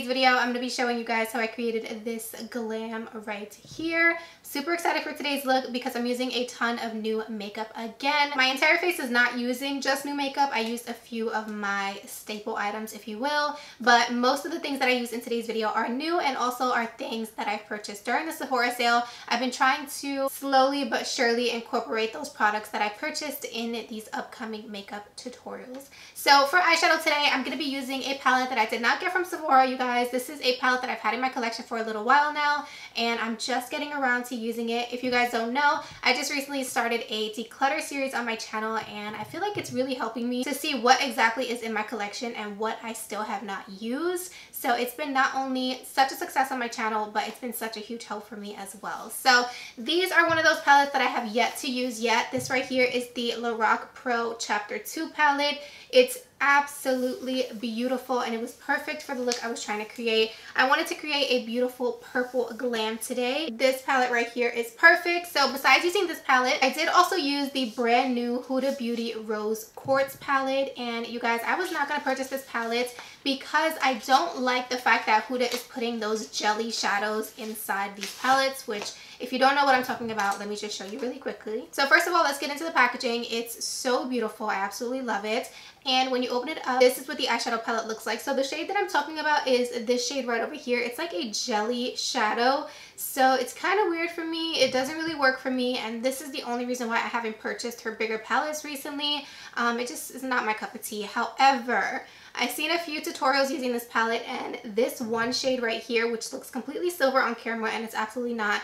today's video, I'm going to be showing you guys how I created this glam right here. Super excited for today's look because I'm using a ton of new makeup again. My entire face is not using just new makeup. I used a few of my staple items, if you will, but most of the things that I use in today's video are new and also are things that I've purchased during the Sephora sale. I've been trying to slowly but surely incorporate those products that I purchased in these upcoming makeup tutorials. So for eyeshadow today, I'm going to be using a palette that I did not get from Sephora, you guys. This is a palette that I've had in my collection for a little while now, and I'm just getting around to using it. If you guys don't know, I just recently started a declutter series on my channel, and I feel like it's really helping me to see what exactly is in my collection and what I still have not used. So it's been not only such a success on my channel, but it's been such a huge help for me as well. So these are one of those palettes that I have yet to use yet. This right here is the LAROC Pro Chapter 2 palette. It's absolutely beautiful and it was perfect for the look I was trying to create. I wanted to create a beautiful purple glam today. This palette right here is perfect. So besides using this palette, I did also use the brand new Huda Beauty Rose Quartz palette. And you guys, I was not going to purchase this palette because I don't like the fact that Huda is putting those jelly shadows inside these palettes, which if you don't know what I'm talking about, let me just show you really quickly. So first of all, let's get into the packaging. It's so beautiful. I absolutely love it. And when you open it up, this is what the eyeshadow palette looks like. So the shade that I'm talking about is this shade right over here. It's like a jelly shadow. So it's kind of weird for me. It doesn't really work for me. And this is the only reason why I haven't purchased her bigger palettes recently. It just is not my cup of tea. However, I've seen a few tutorials using this palette, and this one shade right here, which looks completely silver on camera and it's absolutely not,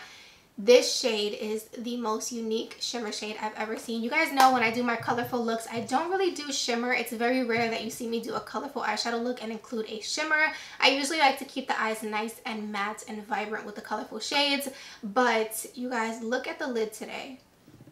this shade is the most unique shimmer shade I've ever seen. You guys know when I do my colorful looks, I don't really do shimmer. It's very rare that you see me do a colorful eyeshadow look and include a shimmer. I usually like to keep the eyes nice and matte and vibrant with the colorful shades. But you guys, look at the lid today.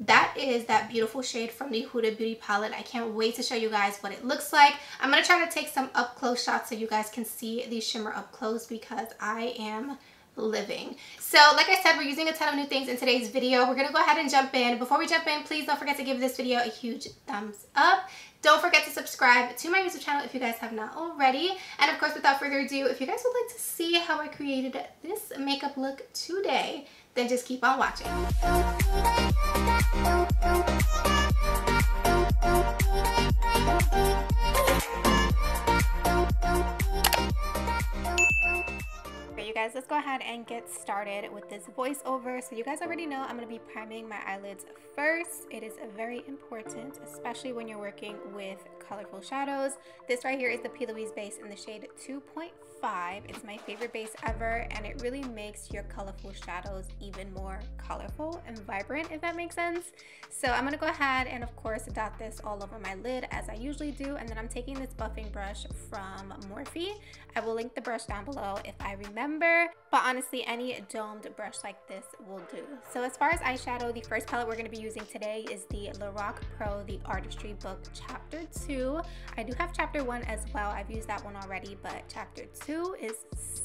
That is that beautiful shade from the Huda Beauty palette. I can't wait to show you guys what it looks like. I'm going to try to take some up close shots so you guys can see the shimmer up close because I am living. So like I said, we're using a ton of new things in today's video. We're gonna go ahead and jump in. Before we jump in, please don't forget to give this video a huge thumbs up. Don't forget to subscribe to my YouTube channel if you guys have not already. And of course, without further ado, if you guys would like to see how I created this makeup look today, then just keep on watching. You guys, let's go ahead and get started with this voiceover. So you guys already know I'm going to be priming my eyelids first. It is very important, especially when you're working with colorful shadows. This right here is the P.LOUISE base in the shade 2.5. It's my favorite base ever, and it really makes your colorful shadows even more colorful and vibrant, if that makes sense. So I'm going to go ahead and of course dot this all over my lid as I usually do, and then I'm taking this buffing brush from Morphe. I will link the brush down below if I remember, but honestly any domed brush like this will do. So as far as eyeshadow, the first palette we're going to be using today is the LAROC Pro, the Artistry book Chapter 2. I do have Chapter 1 as well. I've used that one already, but Chapter 2 is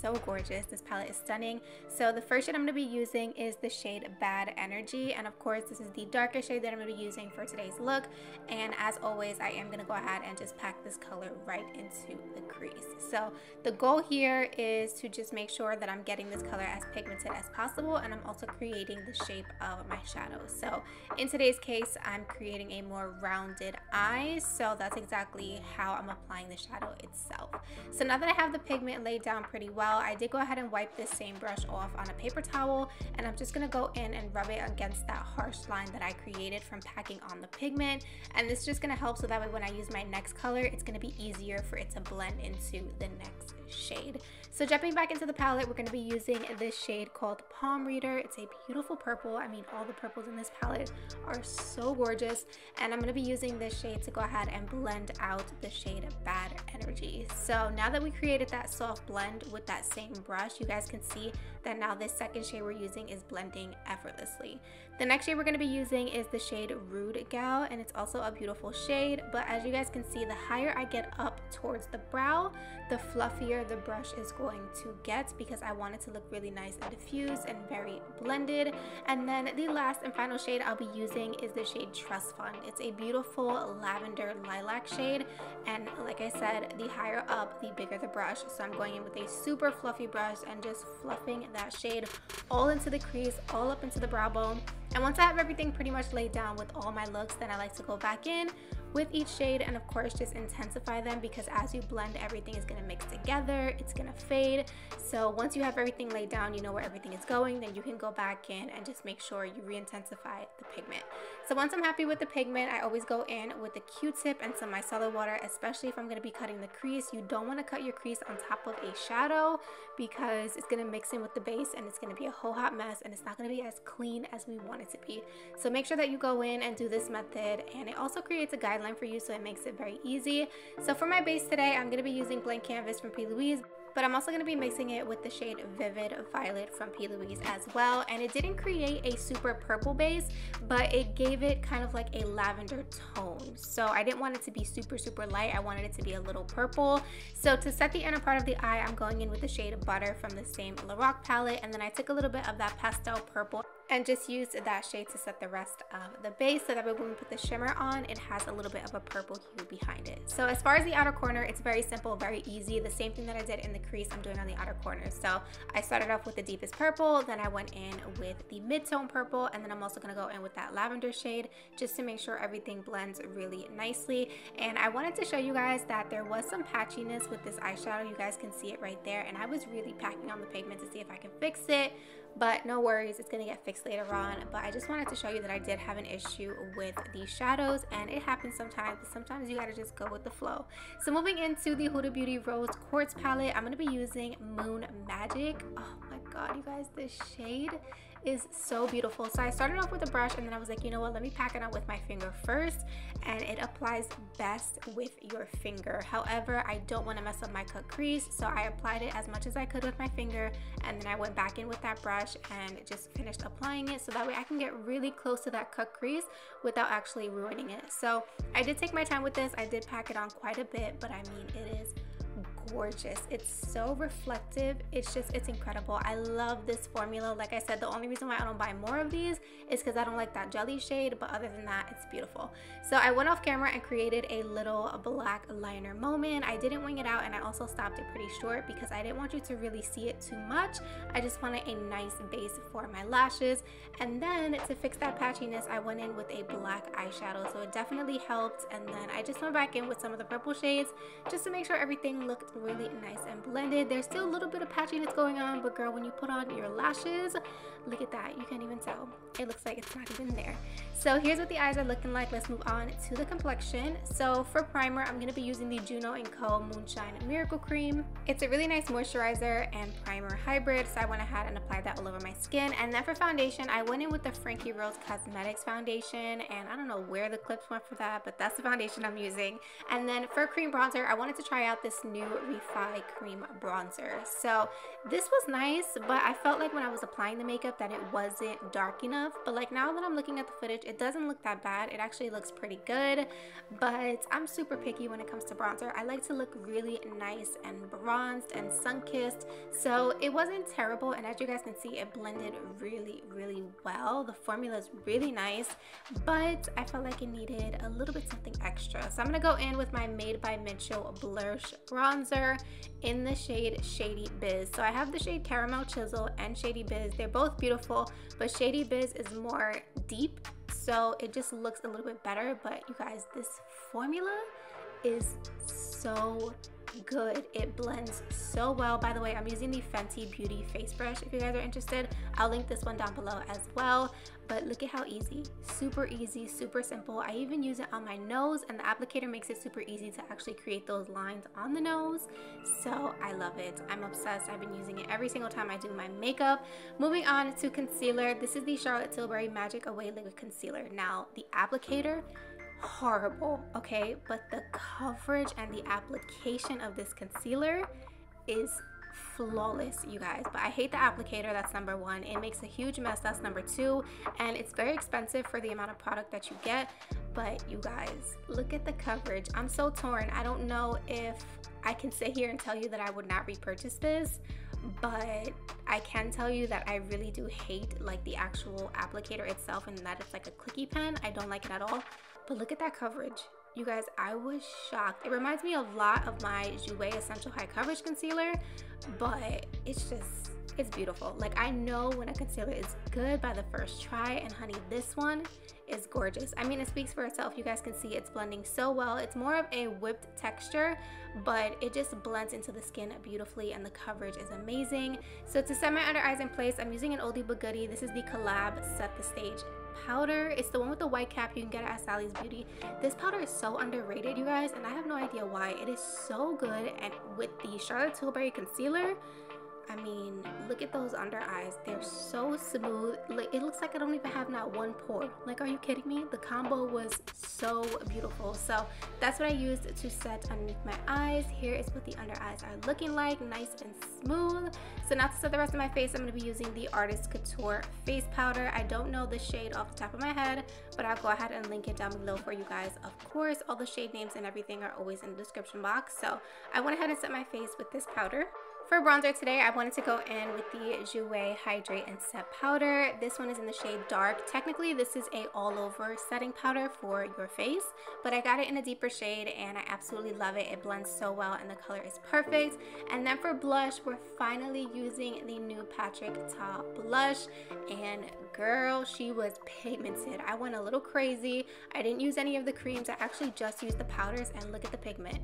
so gorgeous. This palette is stunning. So the first shade I'm going to be using is the shade Bad Energy, and of course this is the darkest shade that I'm going to be using for today's look. And as always, I am going to go ahead and just pack this color right into the crease. So the goal here is to just make sure that I'm getting this color as pigmented as possible, and I'm also creating the shape of my shadow. So in today's case, I'm creating a more rounded eye, so that's exactly how I'm applying the shadow itself. So now that I have the pigment laid down pretty well, I did go ahead and wipe this same brush off on a paper towel, and I'm just going to go in and rub it against that harsh line that I created from packing on the pigment. And this is just going to help so that way when I use my next color, it's going to be easier for it to blend into the next shade. So jumping back into the palette, we're going to be using this shade called Palm Reader. It's a beautiful purple. I mean, all the purples in this palette are so gorgeous, and I'm going to be using this shade to go ahead and blend out the shade Bad Energy. So now that we created that soft blend with that same brush, you guys can see that now this second shade we're using is blending effortlessly. The next shade we're going to be using is the shade Rude Gal, and it's also a beautiful shade, but as you guys can see, the higher I get up towards the brow, the fluffier concealer the brush is going to get, because I want it to look really nice and diffused and very blended. And then the last and final shade I'll be using is the shade Trust Fund. It's a beautiful lavender lilac shade, and like I said, the higher up the bigger the brush, so I'm going in with a super fluffy brush and just fluffing that shade all into the crease, all up into the brow bone. And once I have everything pretty much laid down with all my looks, then I like to go back in with each shade and of course just intensify them, because as you blend, everything is going to mix together, it's going to fade. So once you have everything laid down, you know where everything is going, then you can go back in and just make sure you re-intensify the pigment. So once I'm happy with the pigment, I always go in with a Q-tip and some micellar water, especially if I'm going to be cutting the crease. You don't want to cut your crease on top of a shadow, because it's going to mix in with the base and it's going to be a whole hot mess, and it's not going to be as clean as we want it to be. So make sure that you go in and do this method, and it also creates a guideline for you, so it makes it very easy. So for my base today, I'm going to be using Blank Canvas from P.LOUISE, but I'm also going to be mixing it with the shade Vivid Violet from P.LOUISE as well. And it didn't create a super purple base, but it gave it kind of like a lavender tone. So I didn't want it to be super light. I wanted it to be a little purple. So to set the inner part of the eye, I'm going in with the shade Butter from the same LAROC palette, and then I took a little bit of that pastel purple and just used that shade to set the rest of the base, so that way when we put the shimmer on, it has a little bit of a purple hue behind it. So as far as the outer corner, it's very simple, very easy. The same thing that I did in the crease, I'm doing on the outer corner. So I started off with the deepest purple, then I went in with the mid-tone purple, and then I'm also gonna go in with that lavender shade just to make sure everything blends really nicely. And I wanted to show you guys that there was some patchiness with this eyeshadow. You guys can see it right there, and I was really packing on the pigment to see if I can fix it, but no worries, it's gonna get fixed later on. But I just wanted to show you that I did have an issue with these shadows, and it happens sometimes, but sometimes you gotta just go with the flow. So moving into the Huda Beauty Rose Quartz palette, I'm gonna be using Moon Magic. Oh my god, you guys, this shade is so beautiful. So I started off with a brush, and then I was like, you know what, let me pack it on with my finger first, and it applies best with your finger. However, I don't want to mess up my cut crease, so I applied it as much as I could with my finger, and then I went back in with that brush and just finished applying it, so that way I can get really close to that cut crease without actually ruining it. So I did take my time with this. I did pack it on quite a bit, but I mean, it is gorgeous. It's so reflective. It's incredible. I love this formula. Like I said, the only reason why I don't buy more of these is because I don't like that jelly shade, but other than that, it's beautiful. So I went off camera and created a little black liner moment. I didn't wing it out, and I also stopped it pretty short because I didn't want you to really see it too much. I just wanted a nice base for my lashes. And then to fix that patchiness, I went in with a black eyeshadow, so it definitely helped. And then I just went back in with some of the purple shades just to make sure everything looked really nice and blended. There's still a little bit of patchiness going on, but girl, when you put on your lashes, look at that, you can't even tell. It looks like it's not even there. So here's what the eyes are looking like. Let's move on to the complexion. So for primer, I'm going to be using the JUNO & Co. Moonshine Miracle Cream. It's a really nice moisturizer and primer hybrid, so I went ahead and applied that all over my skin. And then for foundation, I went in with the Frankie Rose Cosmetics foundation, and I don't know where the clips went for that, but that's the foundation I'm using. And then for cream bronzer, I wanted to try out this new REFY cream bronzer. So this was nice, but I felt like when I was applying the makeup that it wasn't dark enough. But like now that I'm looking at the footage, it doesn't look that bad. It actually looks pretty good, but I'm super picky when it comes to bronzer. I like to look really nice and bronzed and sun-kissed, so it wasn't terrible. And as you guys can see, it blended really well. The formula is really nice, but I felt like it needed a little bit something extra. So I'm gonna go in with my Made by Mitchell BLURSH bronzer in the shade Shady Biz. So I have the shade Caramel Chisel and Shady Biz. They're both beautiful, but Shady Biz is more deep, so it just looks a little bit better. But you guys, this formula is so good. It blends so well. By the way, I'm using the Fenty Beauty face brush. If you guys are interested, I'll link this one down below as well. But look at how easy, super simple. I even use it on my nose, and the applicator makes it super easy to actually create those lines on the nose. So I love it. I'm obsessed. I've been using it every single time I do my makeup. Moving on to concealer. This is the Charlotte Tilbury Magic Away Liquid Concealer. Now, the applicator, horrible, okay, but the coverage and the application of this concealer is flawless, you guys. But I hate the applicator. That's number one. It makes a huge mess. That's number two, and it's very expensive for the amount of product that you get. But you guys, look at the coverage. I'm so torn. I don't know if I can sit here and tell you that I would not repurchase this, but I can tell you that I really do hate like the actual applicator itself and that it's like a clicky pen. I don't like it at all. But look at that coverage. You guys, I was shocked. It reminds me a lot of my JUNO Essential High Coverage Concealer, but it's beautiful. Like, I know when a concealer is good by the first try, and honey, this one is gorgeous. I mean, it speaks for itself. You guys can see it's blending so well. It's more of a whipped texture, but it just blends into the skin beautifully, and the coverage is amazing. So to set my under eyes in place, I'm using an oldie but goodie. This is the COLLAB Set the Stage powder. It's the one with the white cap. You can get it at Sally's Beauty. This powder is so underrated, you guys, and I have no idea why. It is so good, and with the Charlotte Tilbury concealer, I mean, look at those under eyes. They're so smooth. Like, it looks like I don't even have not one pore. Like, are you kidding me? The combo was so beautiful. So that's what I used to set underneath my eyes. Here is what the under eyes are looking like, nice and smooth. So now to set the rest of my face, I'm going to be using the Artist Couture face powder. I don't know the shade off the top of my head, but I'll go ahead and link it down below for you guys. Of course, all the shade names and everything are always in the description box. So I went ahead and set my face with this powder. For bronzer today, I wanted to go in with the JUNO Hydrate and Set powder. This one is in the shade Dark. Technically, this is a all-over setting powder for your face, but I got it in a deeper shade and I absolutely love it. It blends so well and the color is perfect. And then for blush, we're finally using the new Patrick Ta blush, and girl, she was pigmented. I went a little crazy. I didn't use any of the creams. I actually just used the powders, and look at the pigment.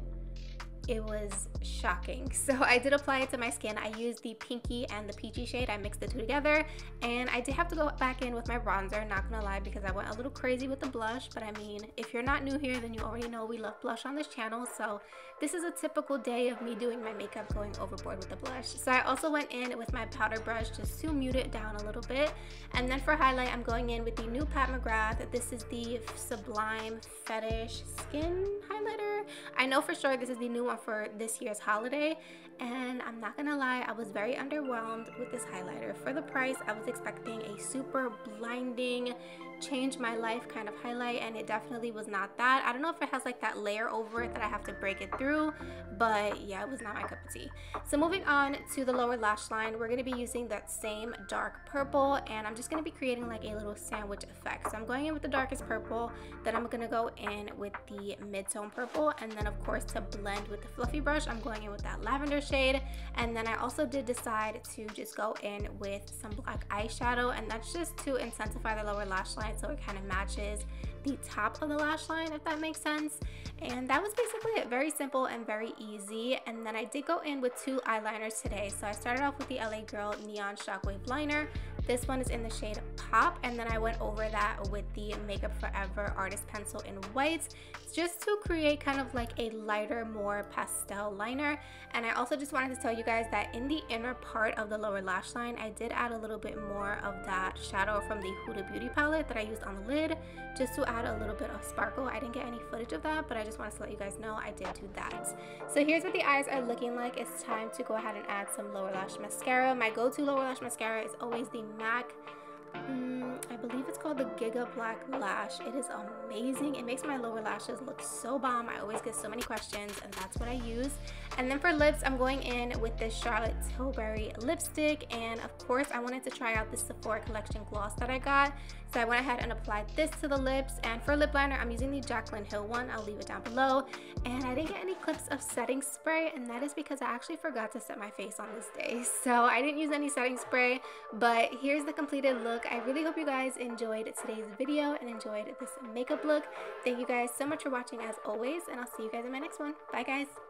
It was shocking. So I did apply it to my skin. I used the pinky and the peachy shade. I mixed the two together, and I did have to go back in with my bronzer, not gonna lie, because I went a little crazy with the blush. But I mean, if you're not new here, then you already know we love blush on this channel. So this is a typical day of me doing my makeup, going overboard with the blush. So I also went in with my powder brush just to mute it down a little bit. And then for highlight, I'm going in with the new Pat McGrath. This is the Sublime Fetish Skin Highlighter. I know for sure this is the new one for this year's holiday, and I'm not gonna lie, I was very underwhelmed with this highlighter. For the price, I was expecting a super blinding, change my life kind of highlight, and it definitely was not that. I don't know if it has like that layer over it that I have to break it through, but yeah, it was not my cup of tea. So moving on to the lower lash line, we're going to be using that same dark purple, and I'm just going to be creating like a little sandwich effect. So I'm going in with the darkest purple, then I'm going to go in with the mid-tone purple, and then of course to blend with the fluffy brush, I'm going in with that lavender shade. And then I also did decide to just go in with some black eyeshadow, and that's just to intensify the lower lash line so it kind of matches the top of the lash line, if that makes sense. And that was basically it. Very simple and very easy. And then I did go in with two eyeliners today. So I started off with the LA Girl Neon Shockwave liner. This one is in the shade Pop, and then I went over that with the Makeup Forever Artist Pencil in white, just to create kind of like a lighter, more pastel liner. And I also just wanted to tell you guys that in the inner part of the lower lash line, I did add a little bit more of that shadow from the Huda Beauty palette that I used on the lid, just to add a little bit of sparkle. I didn't get any footage of that, but I just wanted to let you guys know I did do that. So here's what the eyes are looking like. It's time to go ahead and add some lower lash mascara. My go-to lower lash mascara is always the MAC, I believe it's called the Giga Black Lash. It is amazing. It makes my lower lashes look so bomb. I always get so many questions, and that's what I use. And then for lips, I'm going in with this Charlotte Tilbury lipstick, and of course I wanted to try out this Sephora Collection gloss that I got, so I went ahead and applied this to the lips. And for lip liner, I'm using the Jaclyn Hill one. I'll leave it down below. And I didn't get any clips of setting spray, and that is because I actually forgot to set my face on this day, so I didn't use any setting spray. But here's the completed look. I really hope you guys enjoyed today's video and enjoyed this makeup look. Thank you guys so much for watching as always, and I'll see you guys in my next one. Bye guys.